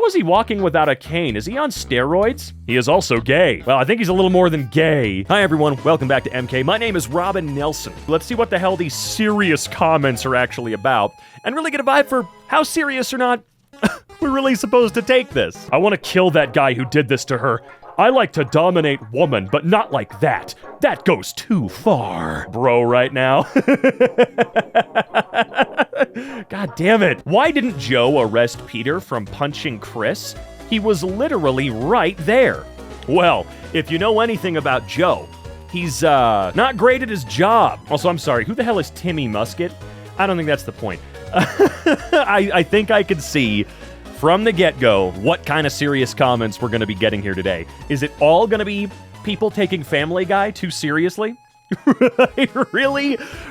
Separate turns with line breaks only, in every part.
How is he walking without a cane? Is he on steroids? He is also gay. Well, I think he's a little more than gay. Hi everyone, welcome back to EmKay. My name is Robin Nelson. Let's see what the hell these serious comments are actually about, and really get a vibe for how serious or not we're really supposed to take this. I want to kill that guy who did this to her. I like to dominate woman, but not like that. That goes too far, bro, right now. God damn it. Why didn't Joe arrest Peter from punching Chris? He was literally right there. Well, if you know anything about Joe, he's not great at his job. Also, I'm sorry, who the hell is Timmy Musket? I don't think that's the point. I think I could see from the get-go what kind of serious comments we're going to be getting here today. Is it all going to be people taking Family Guy too seriously? I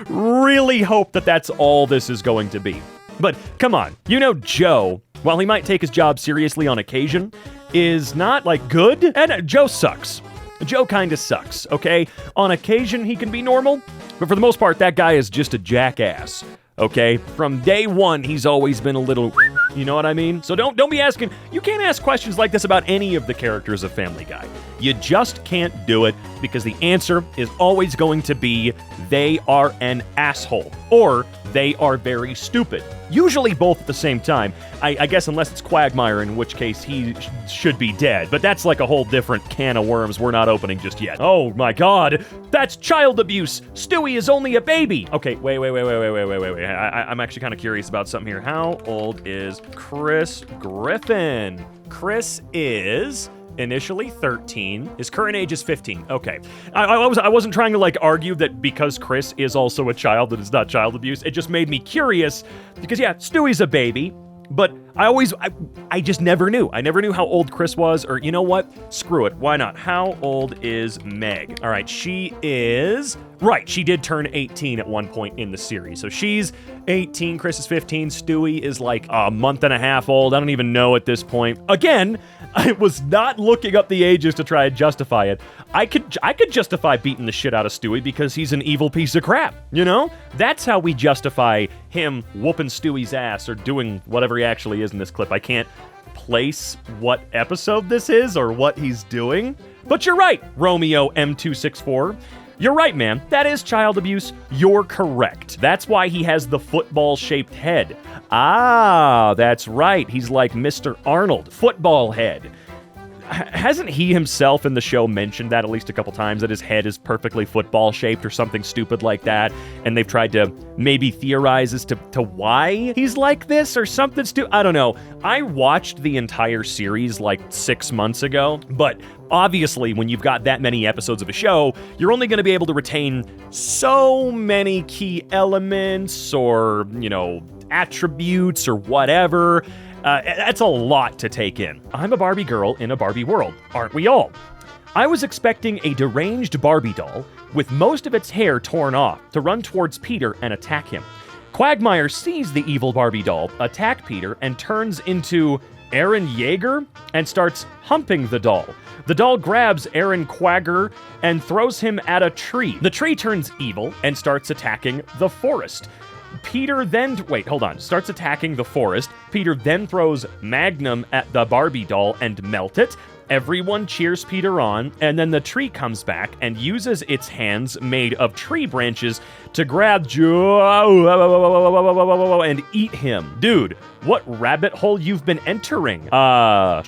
really hope that that's all this is going to be. But come on, you know Joe, while he might take his job seriously on occasion, is not, like, good. And Joe sucks. Joe kinda sucks, okay? On occasion, he can be normal, but for the most part, that guy is just a jackass. Okay, from day one, he's always been a little, you know what I mean? So don't be asking, you can't ask questions like this about any of the characters of Family Guy. You just can't do it because the answer is always going to be they are an asshole or they are very stupid. Usually both at the same time. I guess unless it's Quagmire, in which case he should be dead. But that's like a whole different can of worms we're not opening just yet. Oh my god, that's child abuse. Stewie is only a baby. Okay, wait. I'm actually kind of curious about something here. How old is Chris Griffin? Chris is initially 13. His current age is 15. Okay. I wasn't trying to like argue that because Chris is also a child that it's not child abuse. It just made me curious because yeah, Stewie's a baby, but I just never knew. I never knew how old Chris was, or you know what? Screw it. Why not? How old is Meg? All right, she is... Right, she did turn 18 at one point in the series. So she's 18, Chris is 15, Stewie is like a month and a half old. I don't even know at this point. Again, I was not looking up the ages to try and justify it. I could justify beating the shit out of Stewie because he's an evil piece of crap, you know? That's how we justify him whooping Stewie's ass or doing whatever he actually is in this clip. I can't place what episode this is or what he's doing. But you're right, Romeo M264. You're right, man. That is child abuse. You're correct. That's why he has the football-shaped head. Ah, that's right. He's like Mr. Arnold, football head. Hasn't he himself in the show mentioned that at least a couple times, that his head is perfectly football-shaped or something stupid like that? And they've tried to maybe theorize as to why he's like this or something stupid. I don't know. I watched the entire series like 6 months ago, but obviously when you've got that many episodes of a show, you're only going to be able to retain so many key elements or, you know, attributes or whatever. That's a lot to take in. I'm a Barbie girl in a Barbie world, aren't we all? I was expecting a deranged Barbie doll with most of its hair torn off to run towards Peter and attack him. Quagmire sees the evil Barbie doll attack Peter and turns into Aaron Yeager and starts humping the doll. The doll grabs Aaron Quagger and throws him at a tree. The tree turns evil and starts attacking the forest. Peter then, starts attacking the forest. Peter then throws Magnum at the Barbie doll and melt it. Everyone cheers Peter on, and then the tree comes back and uses its hands made of tree branches to grab Joe and eat him. Dude, what rabbit hole you've been entering? I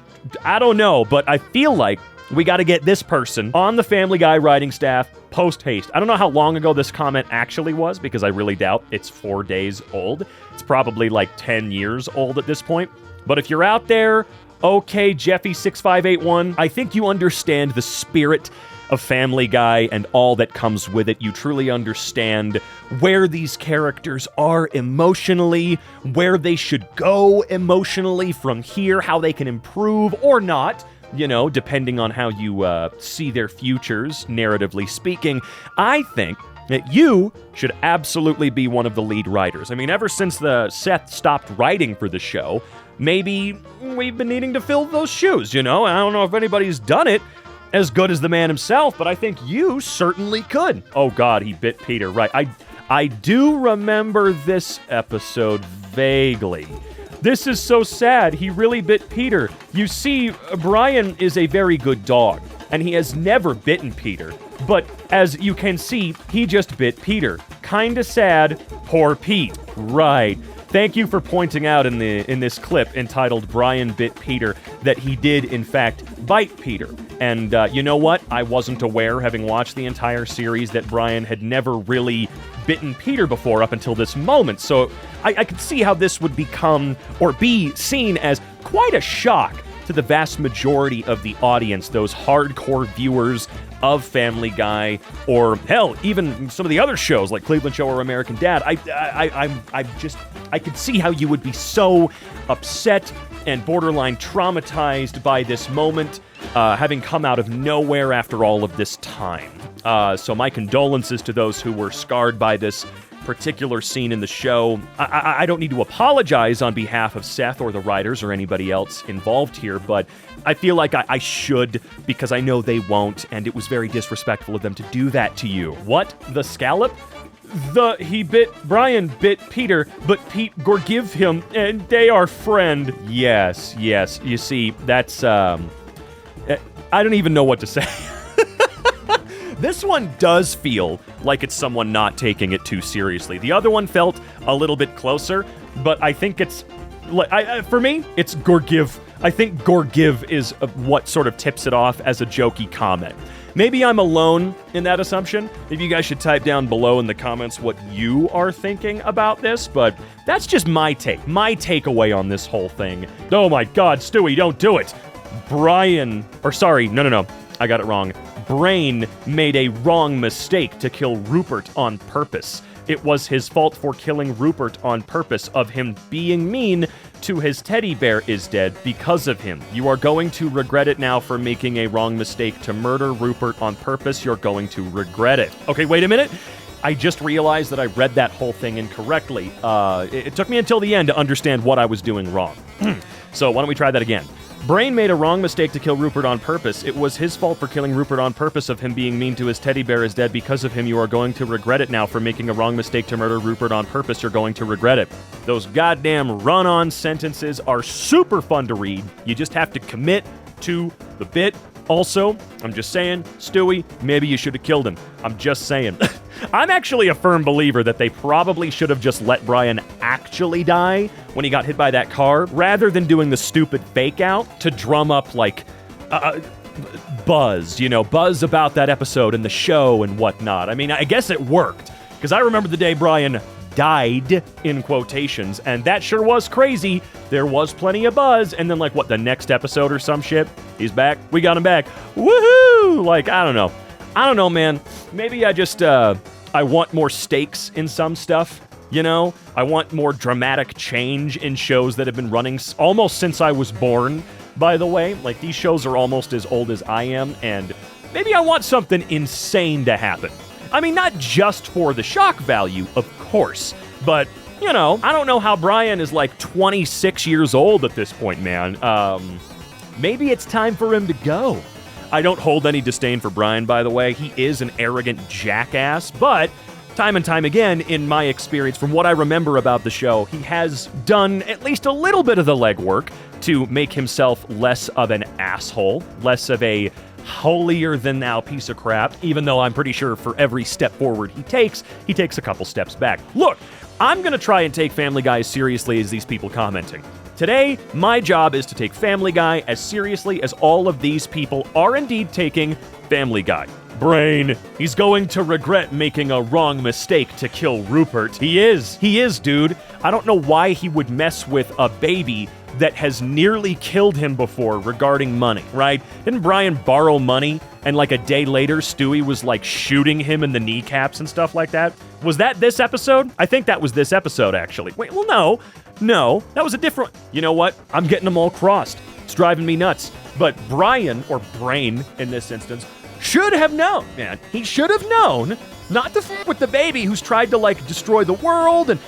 don't know, but I feel like we got to get this person on the Family Guy writing staff post-haste. I don't know how long ago this comment actually was, because I really doubt it's 4 days old. It's probably like 10 years old at this point. But if you're out there, okay, Jeffy6581, I think you understand the spirit of Family Guy and all that comes with it. You truly understand where these characters are emotionally, where they should go emotionally from here, how they can improve or not. You know, depending on how you see their futures, narratively speaking. I think that you should absolutely be one of the lead writers. I mean, ever since Seth stopped writing for the show, maybe we've been needing to fill those shoes, you know? I don't know if anybody's done it as good as the man himself, but I think you certainly could. Oh god, he bit Peter, right. I do remember this episode vaguely. This is so sad. He really bit Peter. You see, Brian is a very good dog, and he has never bitten Peter. But as you can see, he just bit Peter. Kinda sad. Poor Pete. Right. Thank you for pointing out in this clip entitled Brian Bit Peter that he did, in fact, bite Peter. And you know what? I wasn't aware, having watched the entire series, that Brian had never really bitten Peter before up until this moment. So I could see how this would become, or be seen as, quite a shock to the vast majority of the audience, those hardcore viewers of Family Guy, or hell, even some of the other shows like Cleveland Show or American Dad. I could see how you would be so upset and borderline traumatized by this moment, having come out of nowhere after all of this time. So my condolences to those who were scarred by this particular scene in the show. I don't need to apologize on behalf of Seth or the writers or anybody else involved here, but I feel like I should, because I know they won't, and it was very disrespectful of them to do that to you. What? The scallop? Brian bit Peter, but Pete gorgive him, and they are friend. Yes. You see, that's, I don't even know what to say. This one does feel like it's someone not taking it too seriously. The other one felt a little bit closer, but I think it's, for me, it's gorgive. I think gorgive is what sort of tips it off as a jokey comment. Maybe I'm alone in that assumption. Maybe you guys should type down below in the comments what you are thinking about this, but that's just my takeaway on this whole thing. Oh my God, Stewie, don't do it. No, I got it wrong. Brain made a wrong mistake to kill Rupert on purpose. It was his fault for killing Rupert on purpose, of him being mean to his teddy bear is dead because of him. You are going to regret it now for making a wrong mistake to murder Rupert on purpose. You're going to regret it. Okay, wait a minute. I just realized that I read that whole thing incorrectly. It took me until the end to understand what I was doing wrong. So why don't we try that again? Brain made a wrong mistake to kill Rupert on purpose. It was his fault for killing Rupert on purpose, of him being mean to his teddy bear is dead because of him. You are going to regret it now for making a wrong mistake to murder Rupert on purpose. You're going to regret it. Those goddamn run-on sentences are super fun to read. You just have to commit to the bit. Also, I'm just saying, Stewie, maybe you should have killed him. I'm just saying. I'm actually a firm believer that they probably should have just let Brian actually die when he got hit by that car, rather than doing the stupid fake out to drum up, like, buzz about that episode and the show and whatnot. I mean, I guess it worked, because I remember the day Brian died, in quotations, and that sure was crazy. There was plenty of buzz, and then, the next episode or some shit, he's back. We got him back. Woohoo! I don't know, man. Maybe I just, I want more stakes in some stuff, I want more dramatic change in shows that have been running almost since I was born, by the way. These shows are almost as old as I am, and maybe I want something insane to happen. I mean, not just for the shock value, of course, but, I don't know how Brian is 26 years old at this point, man. Maybe it's time for him to go. I don't hold any disdain for Brian, by the way. He is an arrogant jackass, but time and time again, in my experience, from what I remember about the show, he has done at least a little bit of the legwork to make himself less of an asshole, less of a holier-than-thou piece of crap, even though I'm pretty sure for every step forward he takes a couple steps back. Look, I'm gonna try and take Family Guy as seriously as these people commenting. Today, my job is to take Family Guy as seriously as all of these people are indeed taking Family Guy. Brain, he's going to regret making a wrong mistake to kill Rupert. He is, dude. I don't know why he would mess with a baby that has nearly killed him before regarding money, right? Didn't Brian borrow money and a day later Stewie was shooting him in the kneecaps and stuff like that? Was that this episode? I think that was this episode, actually. Wait, well, no, that was a different... You know what? I'm getting them all crossed. It's driving me nuts. But Brian, or Brain in this instance, should have known, man. He should have known not to f*** with the baby who's tried to, destroy the world and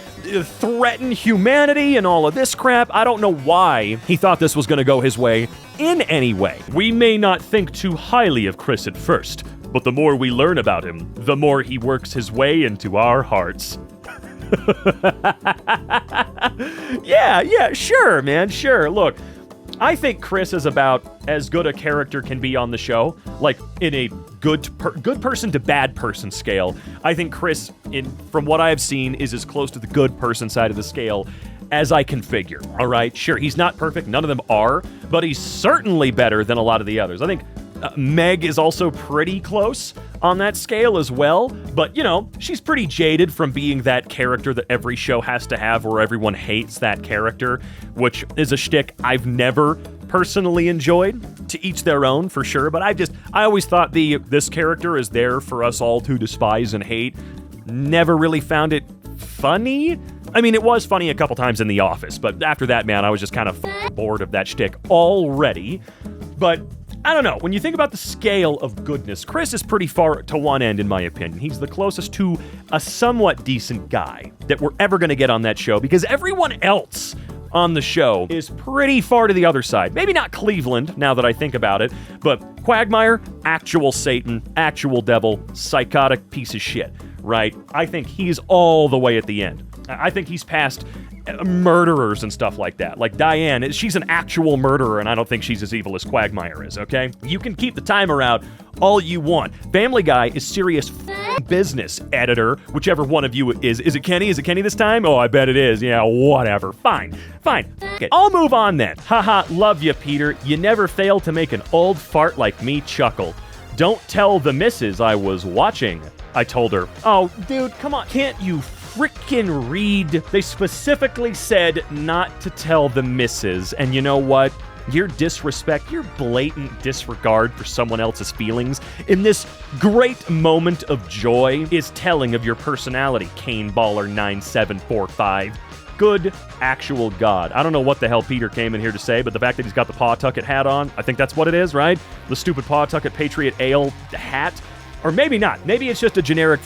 threaten humanity and all of this crap. I don't know why he thought this was going to go his way in any way. We may not think too highly of Chris at first, but the more we learn about him, the more he works his way into our hearts. Yeah, sure, man, sure. Look, I think Chris is about as good a character can be on the show, like in a good person to bad person scale. I think Chris, from what I've seen, is as close to the good person side of the scale as I can figure. All right, sure, he's not perfect, none of them are, but he's certainly better than a lot of the others. I think Meg is also pretty close on that scale as well, but she's pretty jaded from being that character that every show has to have where everyone hates that character, which is a shtick I've never personally enjoyed. To each their own, for sure, but I always thought this character is there for us all to despise and hate. Never really found it funny. I mean, it was funny a couple times in The Office, but after that, man, I was just kind of bored of that shtick already. But I don't know, when you think about the scale of goodness, Chris is pretty far to one end, in my opinion. He's the closest to a somewhat decent guy that we're ever going to get on that show, because everyone else on the show is pretty far to the other side. Maybe not Cleveland, now that I think about it, but Quagmire, actual Satan, actual devil, psychotic piece of shit, right? I think he's all the way at the end. I think he's past murderers and stuff like that. Like Diane, she's an actual murderer, and I don't think she's as evil as Quagmire is, okay? You can keep the timer out all you want. Family Guy is serious business, editor, whichever one of you is. Is it Kenny? Is it Kenny this time? Oh, I bet it is. Yeah, whatever. Fine. Okay, I'll move on then. Haha, love you, Peter. You never fail to make an old fart like me chuckle. Don't tell the missus I was watching, I told her. Oh, dude, come on. Can't you frickin' read? They specifically said not to tell the missus, and you know what? Your disrespect, your blatant disregard for someone else's feelings in this great moment of joy is telling of your personality, Kane Baller 9745. Good actual God. I don't know what the hell Peter came in here to say, but the fact that he's got the Pawtucket hat on, I think that's what it is, right? The stupid Pawtucket Patriot Ale hat. Or maybe not. Maybe it's just a generic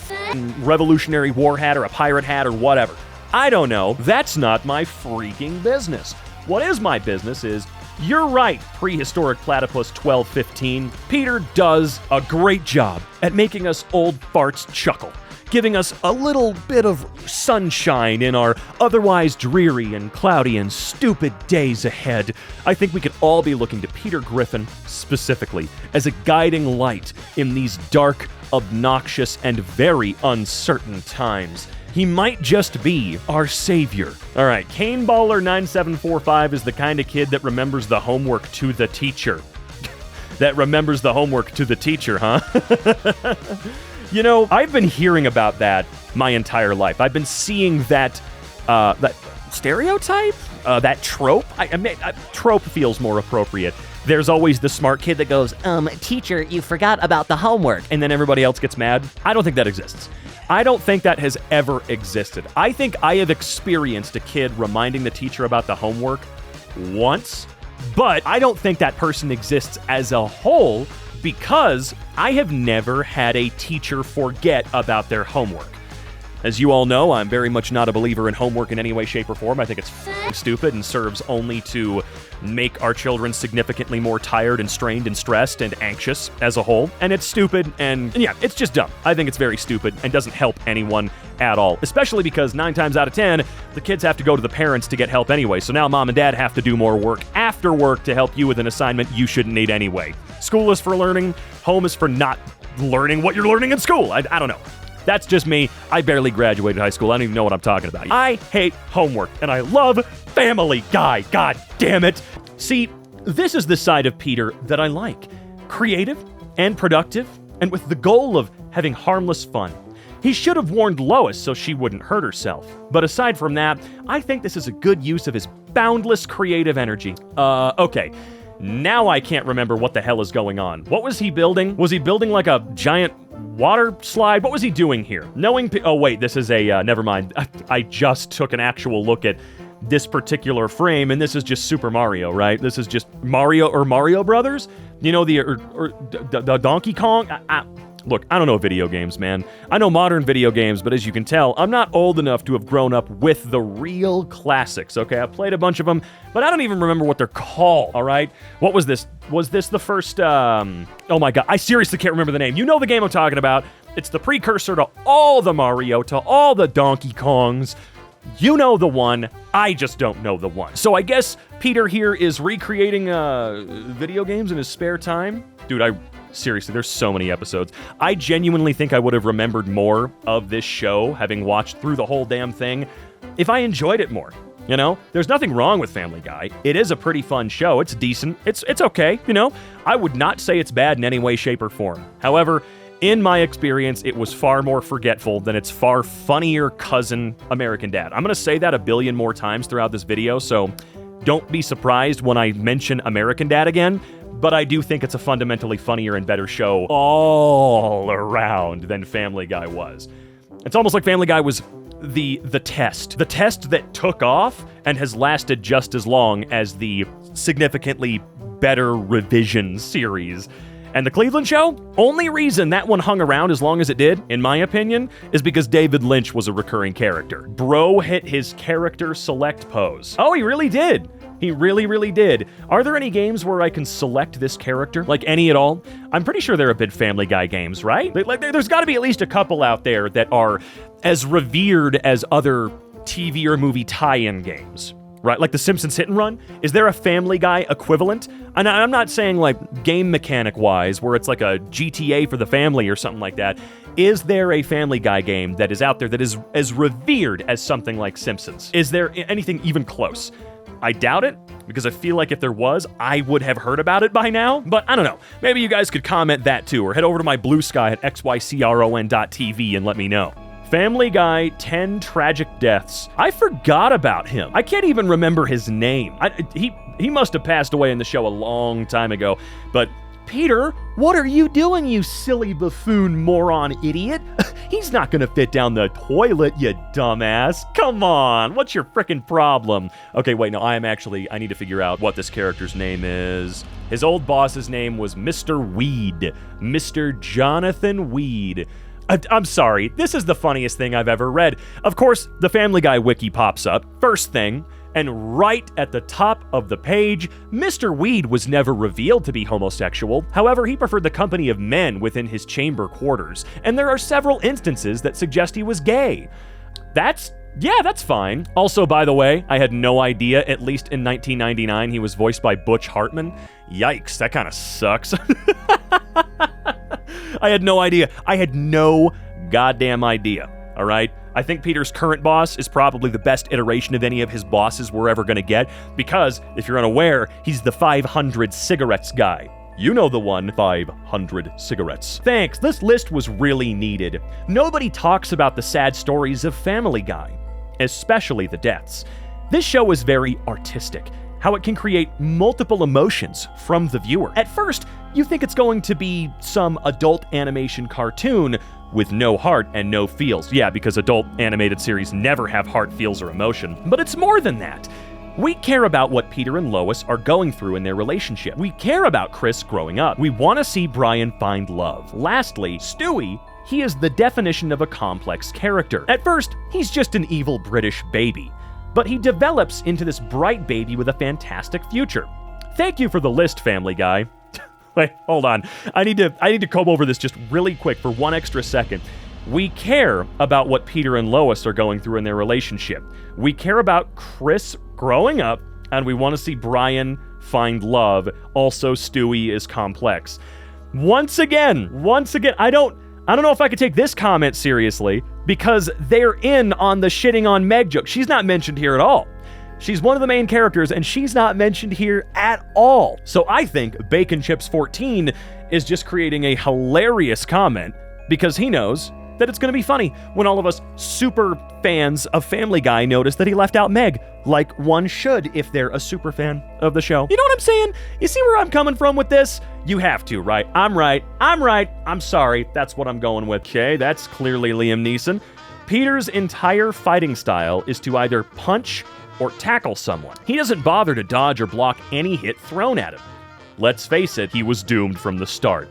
Revolutionary War hat or a pirate hat or whatever. I don't know. That's not my freaking business. What is my business is, you're right, Prehistoric Platypus 1215. Peter does a great job at making us old farts chuckle, giving us a little bit of sunshine in our otherwise dreary and cloudy and stupid days ahead. I think we could all be looking to Peter Griffin, specifically, as a guiding light in these dark, obnoxious, and very uncertain times. He might just be our savior. All right, Kane Baller 9745 is the kind of kid that remembers the homework to the teacher. That remembers the homework to the teacher, huh? You know, I've been hearing about that my entire life. I've been seeing that stereotype, that trope. Trope feels more appropriate. There's always the smart kid that goes, teacher, you forgot about the homework. And then everybody else gets mad. I don't think that exists. I don't think that has ever existed. I think I have experienced a kid reminding the teacher about the homework once, but I don't think that person exists as a whole, because I have never had a teacher forget about their homework. As you all know, I'm very much not a believer in homework in any way, shape, or form. I think it's stupid and serves only to make our children significantly more tired and strained and stressed and anxious as a whole. And it's stupid, and yeah, it's just dumb. I think it's very stupid and doesn't help anyone at all, especially because 9 times out of 10, the kids have to go to the parents to get help anyway. So now mom and dad have to do more work after work to help you with an assignment you shouldn't need anyway. School is for learning. Home is for not learning what you're learning in school. I don't know. That's just me. I barely graduated high school. I don't even know what I'm talking about. I hate homework, and I love Family Guy. God damn it. See, this is the side of Peter that I like. Creative and productive, and with the goal of having harmless fun. He should have warned Lois so she wouldn't hurt herself. But aside from that, I think this is a good use of his boundless creative energy. Okay. Now I can't remember what the hell is going on. What was he building? Was he building like a giant water slide? What was he doing here? Oh wait, this is a, never mind. I just took an actual look at this particular frame, and this is just Super Mario, right? This is just Mario or Mario Brothers? You know, the Donkey Kong? Look, I don't know video games, man. I know modern video games, but as you can tell, I'm not old enough to have grown up with the real classics, okay? I've played a bunch of them, but I don't even remember what they're called, all right? What was this? Was this the first, oh my god, I seriously can't remember the name. You know the game I'm talking about. It's the precursor to all the Mario, to all the Donkey Kongs. You know the one, I just don't know the one. So I guess Peter here is recreating video games in his spare time. Dude, seriously, there's so many episodes. I genuinely think I would have remembered more of this show, having watched through the whole damn thing, if I enjoyed it more. You know, there's nothing wrong with Family Guy. It is a pretty fun show. It's decent. It's okay, you know. I would not say it's bad in any way, shape, or form. However, in my experience, it was far more forgetful than its far funnier cousin, American Dad. I'm going to say that a billion more times throughout this video, so don't be surprised when I mention American Dad again, but I do think it's a fundamentally funnier and better show all around than Family Guy was. It's almost like Family Guy was the test that took off and has lasted just as long as the significantly better revision series. And the Cleveland Show, only reason that one hung around as long as it did, in my opinion, is because David Lynch was a recurring character. Bro hit his character select pose. Oh, he really did. He really, really did. Are there any games where I can select this character? Like any at all? I'm pretty sure there have been Family Guy games, right? Like, there's got to be at least a couple out there that are as revered as other TV or movie tie-in games. Right, like The Simpsons Hit and Run? Is there a Family Guy equivalent? And I'm not saying like game mechanic-wise, where it's like a GTA for the family or something like that. Is there a Family Guy game that is out there that is as revered as something like Simpsons? Is there anything even close? I doubt it, because I feel like if there was, I would have heard about it by now. But I don't know. Maybe you guys could comment that too, or head over to my blue sky at xycron.tv and let me know. Family Guy, 10 Tragic Deaths. I forgot about him. I can't even remember his name. He must have passed away in the show a long time ago. But Peter, what are you doing, you silly buffoon moron idiot? He's not gonna fit down the toilet, you dumbass. Come on, what's your frickin' problem? Okay, wait, no, I need to figure out what this character's name is. His old boss's name was Mr. Weed. Mr. Jonathan Weed. I'm sorry, this is the funniest thing I've ever read. Of course, the Family Guy wiki pops up, first thing, and right at the top of the page, Mr. Weed was never revealed to be homosexual. However, he preferred the company of men within his chamber quarters, and there are several instances that suggest he was gay. That's fine. Also, by the way, I had no idea, at least in 1999, he was voiced by Butch Hartman. Yikes, that kind of sucks. I had no idea. I had no goddamn idea, all right? I think Peter's current boss is probably the best iteration of any of his bosses we're ever gonna get, because, if you're unaware, he's the 500 cigarettes guy. You know the one, 500 cigarettes. Thanks, this list was really needed. Nobody talks about the sad stories of Family Guy, especially the deaths. This show is very artistic, how it can create multiple emotions from the viewer. At first, you think it's going to be some adult animation cartoon with no heart and no feels. Yeah, because adult animated series never have heart, feels, or emotion. But it's more than that. We care about what Peter and Lois are going through in their relationship. We care about Chris growing up. We want to see Brian find love. Lastly, Stewie, he is the definition of a complex character. At first, he's just an evil British baby. But he develops into this bright baby with a fantastic future. Thank you for the list, Family Guy. Wait, hold on. I need to comb over this just really quick for one extra second. We care about what Peter and Lois are going through in their relationship. We care about Chris growing up, and we want to see Brian find love. Also, Stewie is complex. Once again, I don't know if I could take this comment seriously, because they're in on the shitting on Meg joke. She's not mentioned here at all. She's one of the main characters, and she's not mentioned here at all. So I think Bacon Chips 14 is just creating a hilarious comment, because he knows that it's going to be funny when all of us super fans of Family Guy notice that he left out Meg, like one should if they're a super fan of the show. You know what I'm saying? You see where I'm coming from with this? You have to, right? I'm right. I'm sorry. That's what I'm going with. Okay, that's clearly Liam Neeson. Peter's entire fighting style is to either punch or tackle someone. He doesn't bother to dodge or block any hit thrown at him. Let's face it, he was doomed from the start.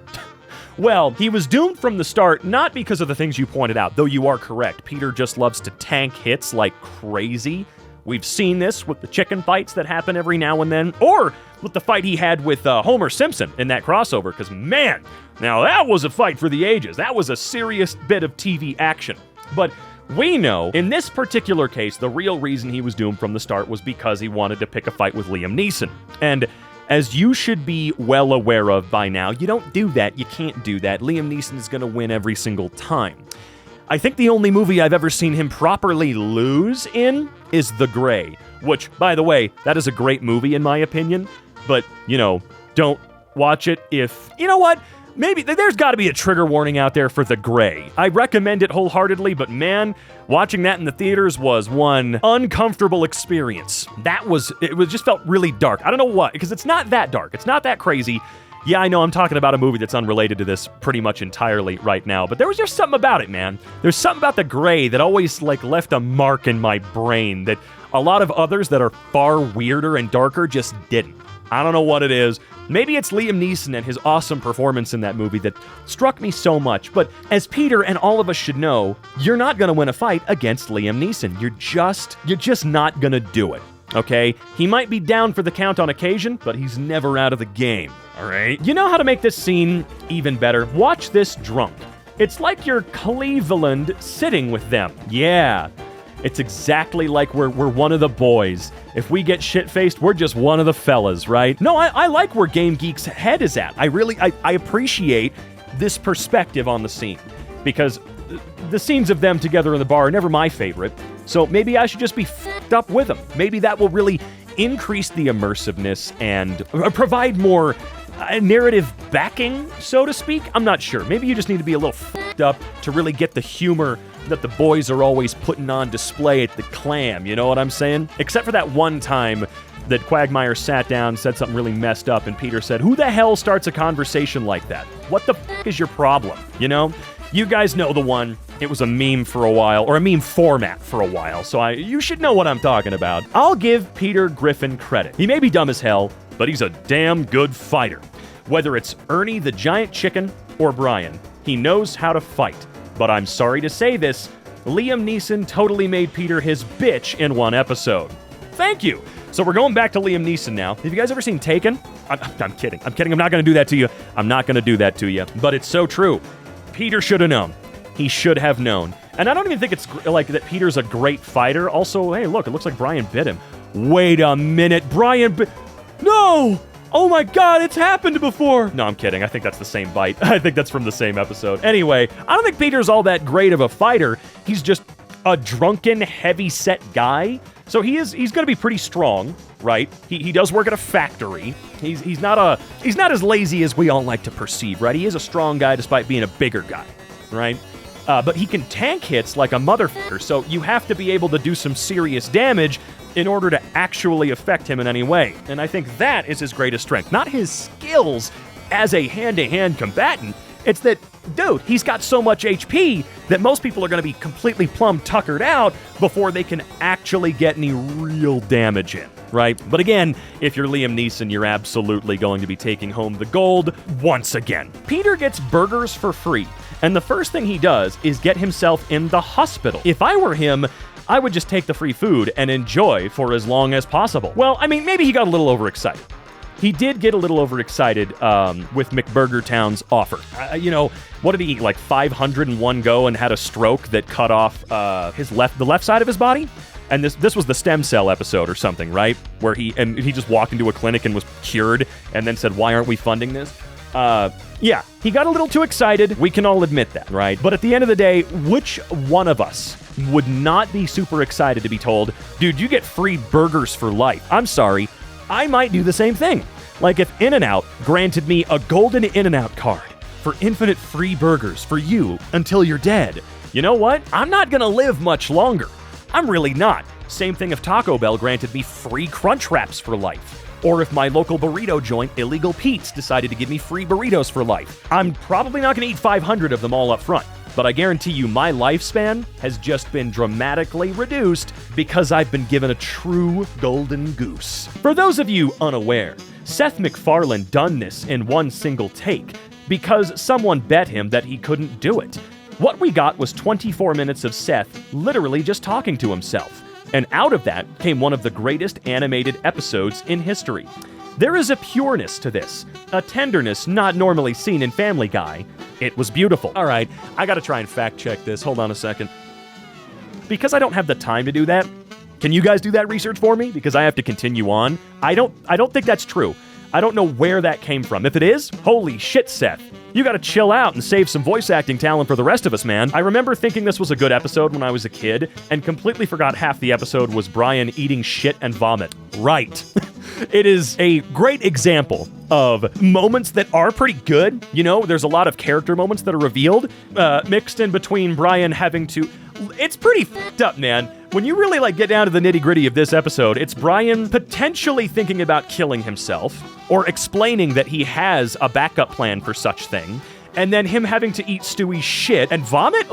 Well, he was doomed from the start, not because of the things you pointed out, though you are correct. Peter just loves to tank hits like crazy. We've seen this with the chicken fights that happen every now and then, or with the fight he had with Homer Simpson in that crossover, because man, now that was a fight for the ages. That was a serious bit of TV action. But we know, in this particular case, the real reason he was doomed from the start was because he wanted to pick a fight with Liam Neeson. And as you should be well aware of by now, you don't do that. You can't do that. Liam Neeson is going to win every single time. I think the only movie I've ever seen him properly lose in is The Grey, which, by the way, that is a great movie in my opinion, but, don't watch it if... You know what? Maybe there's got to be a trigger warning out there for The Grey. I recommend it wholeheartedly, but man, watching that in the theaters was one uncomfortable experience. It just felt really dark. I don't know what, because it's not that dark. It's not that crazy. Yeah, I know I'm talking about a movie that's unrelated to this pretty much entirely right now, but there was just something about it, man. There's something about The Grey that always left a mark in my brain that a lot of others that are far weirder and darker just didn't. I don't know what it is. Maybe it's Liam Neeson and his awesome performance in that movie that struck me so much. But as Peter and all of us should know, you're not going to win a fight against Liam Neeson. You're just not going to do it. Okay? He might be down for the count on occasion, but he's never out of the game. All right? You know how to make this scene even better? Watch this drunk. It's like you're Cleveland sitting with them. Yeah. It's exactly like we're one of the boys. If we get shit-faced, we're just one of the fellas, right? No, I like where Game Geek's head is at. I appreciate this perspective on the scene, because the scenes of them together in the bar are never my favorite, so maybe I should just be f***ed up with them. Maybe that will really increase the immersiveness and provide more narrative backing, so to speak. I'm not sure. Maybe you just need to be a little f***ed up to really get the humor that the boys are always putting on display at the Clam, you know what I'm saying? Except for that one time that Quagmire sat down, said something really messed up, and Peter said, "Who the hell starts a conversation like that? What the f*** is your problem?" You know? You guys know the one. It was a meme for a while, or a meme format for a while, so you should know what I'm talking about. I'll give Peter Griffin credit. He may be dumb as hell, but he's a damn good fighter. Whether it's Ernie the Giant Chicken or Brian, he knows how to fight. But I'm sorry to say this, Liam Neeson totally made Peter his bitch in one episode. Thank you. So we're going back to Liam Neeson now. Have you guys ever seen Taken? I'm kidding. I'm not going to do that to you. I'm not going to do that to you. But it's so true. Peter should have known. He should have known. And I don't even think it's like that Peter's a great fighter. Also, hey, look, it looks like Brian bit him. Wait a minute. Brian bit... No! Oh my god, it's happened before! No, I'm kidding. I think that's the same bite. I think that's from the same episode. Anyway, I don't think Peter's all that great of a fighter. He's just a drunken, heavy-set guy. So he's going to be pretty strong, right? He does work at a factory. He's not as lazy as we all like to perceive, right? He is a strong guy despite being a bigger guy, right? But he can tank hits like a motherfucker, so you have to be able to do some serious damage in order to actually affect him in any way. And I think that is his greatest strength. Not his skills as a hand-to-hand combatant. It's that, dude, he's got so much HP that most people are going to be completely plumb tuckered out before they can actually get any real damage in, right? But again, if you're Liam Neeson, you're absolutely going to be taking home the gold once again. Peter gets burgers for free, and the first thing he does is get himself in the hospital. If I were him, I would just take the free food and enjoy for as long as possible. Well, I mean, maybe he got a little overexcited. He did get a little overexcited with McBurger Town's offer. What did he eat, like 500 in one go and had a stroke that cut off the left side of his body? And this was the stem cell episode or something, right? Where he just walked into a clinic and was cured and then said, "Why aren't we funding this?" Yeah, he got a little too excited. We can all admit that, right? But at the end of the day, which one of us would not be super excited to be told, "Dude, you get free burgers for life"? I'm sorry, I might do the same thing. Like if In-N-Out granted me a golden In-N-Out card for infinite free burgers for you until you're dead. You know what? I'm not gonna live much longer. I'm really not. Same thing if Taco Bell granted me free Crunch Wraps for life. Or if my local burrito joint, Illegal Pete's, decided to give me free burritos for life. I'm probably not going to eat 500 of them all up front, but I guarantee you my lifespan has just been dramatically reduced because I've been given a true golden goose. For those of you unaware, Seth MacFarlane done this in one single take because someone bet him that he couldn't do it. What we got was 24 minutes of Seth literally just talking to himself. And out of that came one of the greatest animated episodes in history. There is a pureness to this, a tenderness not normally seen in Family Guy. It was beautiful. All right, I gotta try and fact check this. Hold on a second. Because I don't have the time to do that, can you guys do that research for me? Because I have to continue on. I don't think that's true. I don't know where that came from. If it is, holy shit, Seth. You gotta chill out and save some voice acting talent for the rest of us, man. I remember thinking this was a good episode when I was a kid, and completely forgot half the episode was Brian eating shit and vomit. Right. It is a great example of moments that are pretty good. You know, there's a lot of character moments that are revealed, mixed in between Brian having to... It's pretty f***ed up, man. When you really get down to the nitty-gritty of this episode, it's Brian potentially thinking about killing himself, or explaining that he has a backup plan for such thing, and then him having to eat Stewie's shit and vomit?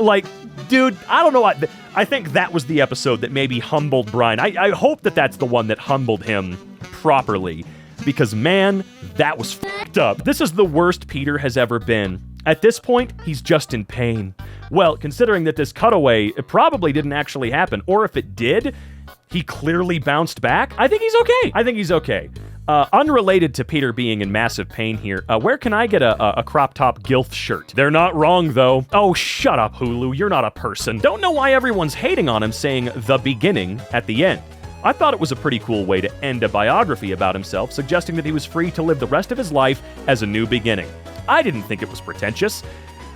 Dude, I don't know what... I think that was the episode that maybe humbled Brian. I hope that that's the one that humbled him properly, because, man, that was f***ed up. This is the worst Peter has ever been. At this point, he's just in pain. Well, considering that this cutaway, it probably didn't actually happen, or if it did, he clearly bounced back. I think he's okay. Unrelated to Peter being in massive pain here, where can I get a crop top gilf shirt? They're not wrong, though. Oh, shut up, Hulu. You're not a person. Don't know why everyone's hating on him saying the beginning at the end. I thought it was a pretty cool way to end a biography about himself, suggesting that he was free to live the rest of his life as a new beginning. I didn't think it was pretentious.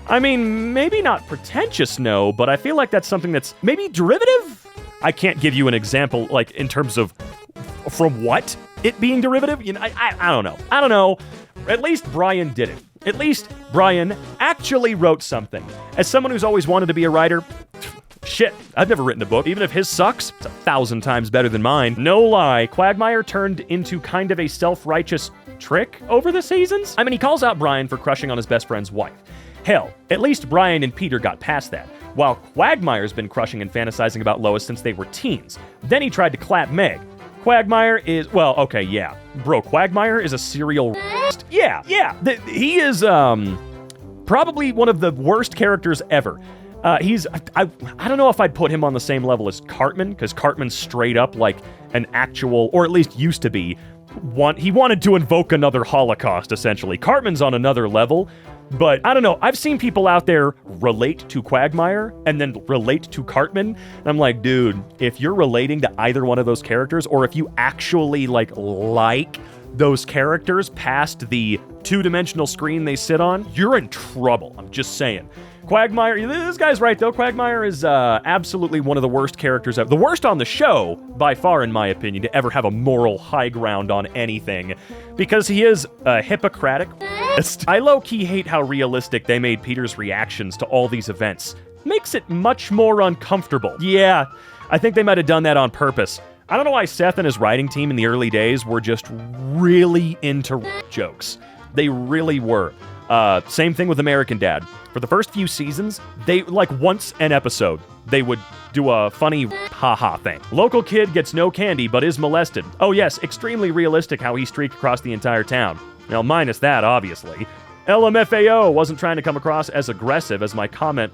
I mean, maybe not pretentious, no, but I feel like that's something that's maybe derivative? I can't give you an example, in terms of from what it being derivative. You know, I don't know. I don't know. At least Brian did it. At least Brian actually wrote something. As someone who's always wanted to be a writer, shit, I've never written a book. Even if his sucks, it's 1,000 times better than mine. No lie, Quagmire turned into kind of a self-righteous trick over the seasons. I mean, he calls out Brian for crushing on his best friend's wife. Hell, at least Brian and Peter got past that, while Quagmire's been crushing and fantasizing about Lois since they were teens. Then he tried to clap Meg. Quagmire is, well, okay, yeah. Bro, Quagmire is a serial Yeah. He is, probably one of the worst characters ever. I don't know if I'd put him on the same level as Cartman, because Cartman's straight up an actual, or at least used to be, he wanted to invoke another Holocaust, essentially. Cartman's on another level, but I don't know. I've seen people out there relate to Quagmire and then relate to Cartman, and I'm like, dude, if you're relating to either one of those characters, or if you actually like those characters past the two-dimensional screen they sit on, you're in trouble. I'm just saying. Quagmire, this guy's right though. Quagmire is absolutely one of the worst characters ever. The worst on the show, by far in my opinion, to ever have a moral high ground on anything. Because he is a Hippocratic. I low-key hate how realistic they made Peter's reactions to all these events. Makes it much more uncomfortable. Yeah, I think they might have done that on purpose. I don't know why Seth and his writing team in the early days were just really into jokes. They really were. Same thing with American Dad. For the first few seasons, they, once an episode, they would do a funny haha thing. Local kid gets no candy but is molested. Oh yes, extremely realistic how he streaked across the entire town. Now, minus that, obviously. LMFAO wasn't trying to come across as aggressive as my comment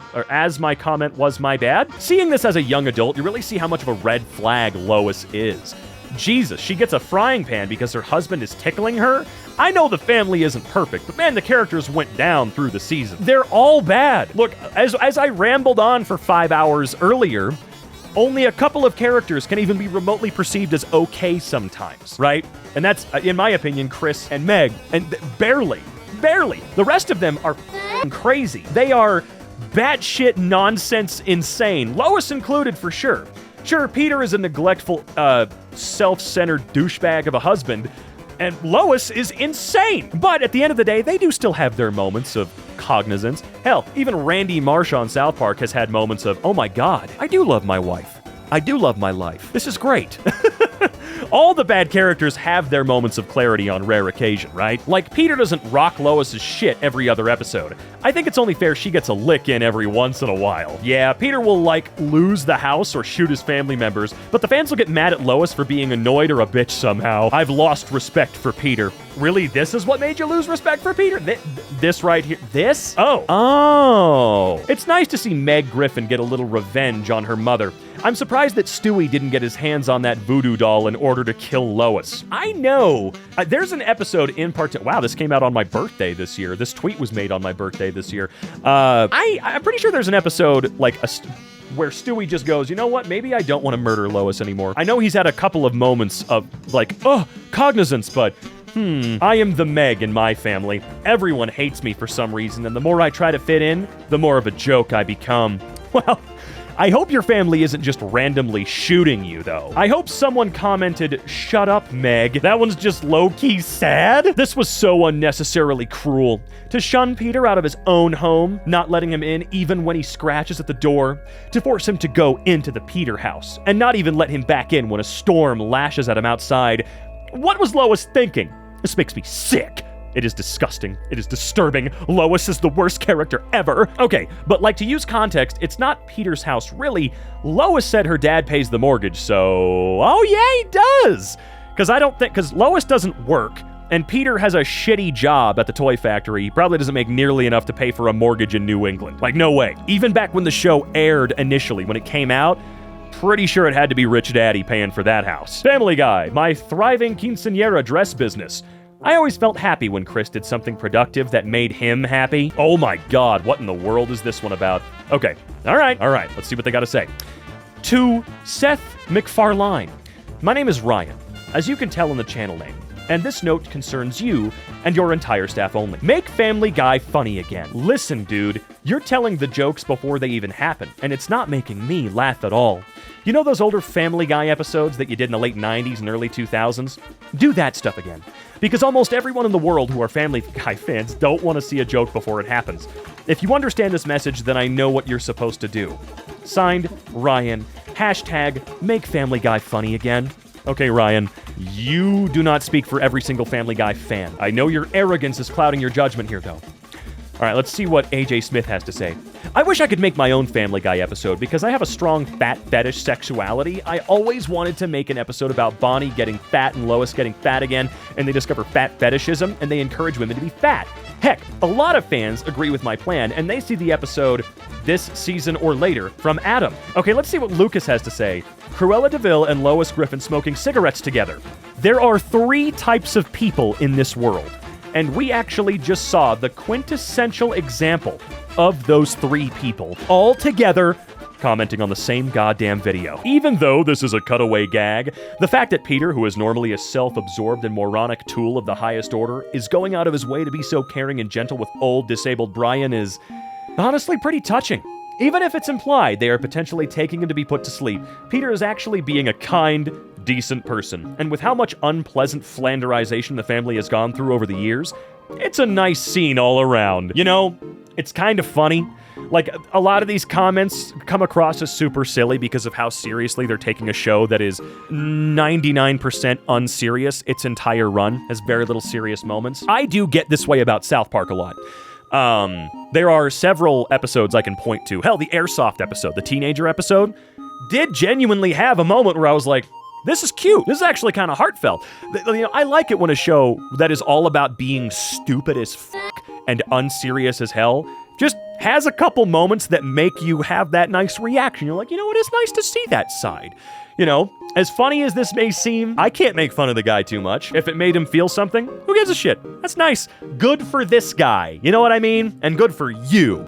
was my bad. Seeing this as a young adult, you really see how much of a red flag Lois is. Jesus, she gets a frying pan because her husband is tickling her? I know the family isn't perfect, but man, the characters went down through the season. They're all bad. Look, as I rambled on for 5 hours earlier, only a couple of characters can even be remotely perceived as okay sometimes, right? And that's, in my opinion, Chris and Meg, and barely. The rest of them are crazy. They are batshit nonsense insane. Lois included for sure. Sure, Peter is a neglectful, self-centered douchebag of a husband, and Lois is insane. But at the end of the day, they do still have their moments of cognizance. Hell, even Randy Marsh on South Park has had moments of, oh my god, I do love my wife. I do love my life. This is great. All the bad characters have their moments of clarity on rare occasion, right? Like, Peter doesn't rock Lois's shit every other episode. I think it's only fair she gets a lick in every once in a while. Yeah, Peter will, lose the house or shoot his family members, but the fans will get mad at Lois for being annoyed or a bitch somehow. I've lost respect for Peter. Really, this is what made you lose respect for Peter? This right here? This? Oh. It's nice to see Meg Griffin get a little revenge on her mother. I'm surprised that Stewie didn't get his hands on that voodoo doll in order to kill Lois. I know. There's an episode in part. Wow, this came out on my birthday this year. This tweet was made on my birthday this year. I'm pretty sure there's an episode where Stewie just goes, you know what? Maybe I don't want to murder Lois anymore. I know he's had a couple of moments of cognizance, but I am the Meg in my family. Everyone hates me for some reason, and the more I try to fit in, the more of a joke I become. Well, I hope your family isn't just randomly shooting you, though. I hope someone commented, "Shut up, Meg." That one's just low-key sad. This was so unnecessarily cruel. To shun Peter out of his own home, not letting him in even when he scratches at the door, to force him to go into the Peter house, and not even let him back in when a storm lashes at him outside. What was Lois thinking? This makes me sick. It is disgusting. It is disturbing. Lois is the worst character ever. Okay, but to use context, it's not Peter's house, really. Lois said her dad pays the mortgage, so... Oh yeah, he does! Because Lois doesn't work, and Peter has a shitty job at the toy factory. He probably doesn't make nearly enough to pay for a mortgage in New England. No way. Even back when the show aired initially, when it came out, pretty sure it had to be Rich Daddy paying for that house. Family Guy, my thriving quinceañera dress business. I always felt happy when Chris did something productive that made him happy. Oh my god, what in the world is this one about? Okay, all right, let's see what they gotta say. To Seth McFarlane. My name is Ryan, as you can tell in the channel name, and this note concerns you and your entire staff only. Make Family Guy funny again. Listen, dude, you're telling the jokes before they even happen, and it's not making me laugh at all. You know those older Family Guy episodes that you did in the late 90s and early 2000s? Do that stuff again. Because almost everyone in the world who are Family Guy fans don't want to see a joke before it happens. If you understand this message, then I know what you're supposed to do. Signed, Ryan. # make Family Guy funny again. Okay, Ryan, you do not speak for every single Family Guy fan. I know your arrogance is clouding your judgment here, though. All right, let's see what AJ Smith has to say. I wish I could make my own Family Guy episode because I have a strong fat fetish sexuality. I always wanted to make an episode about Bonnie getting fat and Lois getting fat again, and they discover fat fetishism, and they encourage women to be fat. Heck, a lot of fans agree with my plan, and they see the episode this season or later from Adam. Okay, let's see what Lucas has to say. Cruella DeVille and Lois Griffin smoking cigarettes together. There are 3 types of people in this world. And we actually just saw the quintessential example of those 3 people all together commenting on the same goddamn video. Even though this is a cutaway gag, the fact that Peter, who is normally a self-absorbed and moronic tool of the highest order, is going out of his way to be so caring and gentle with old, disabled Brian is honestly pretty touching. Even if it's implied they are potentially taking him to be put to sleep, Peter is actually being a kind, decent person. And with how much unpleasant flanderization the family has gone through over the years, it's a nice scene all around. You know, it's kind of funny. A lot of these comments come across as super silly because of how seriously they're taking a show that is 99% unserious. Its entire run has very little serious moments. I do get this way about South Park a lot. There are several episodes I can point to. Hell, the Airsoft episode, the teenager episode, did genuinely have a moment where I was like, this is cute. This is actually kind of heartfelt. I like it when a show that is all about being stupid as and unserious as hell just has a couple moments that make you have that nice reaction. You're like, you know, it is nice to see that side. You know, as funny as this may seem, I can't make fun of the guy too much. If it made him feel something, who gives a shit? That's nice. Good for this guy. You know what I mean? And good for you.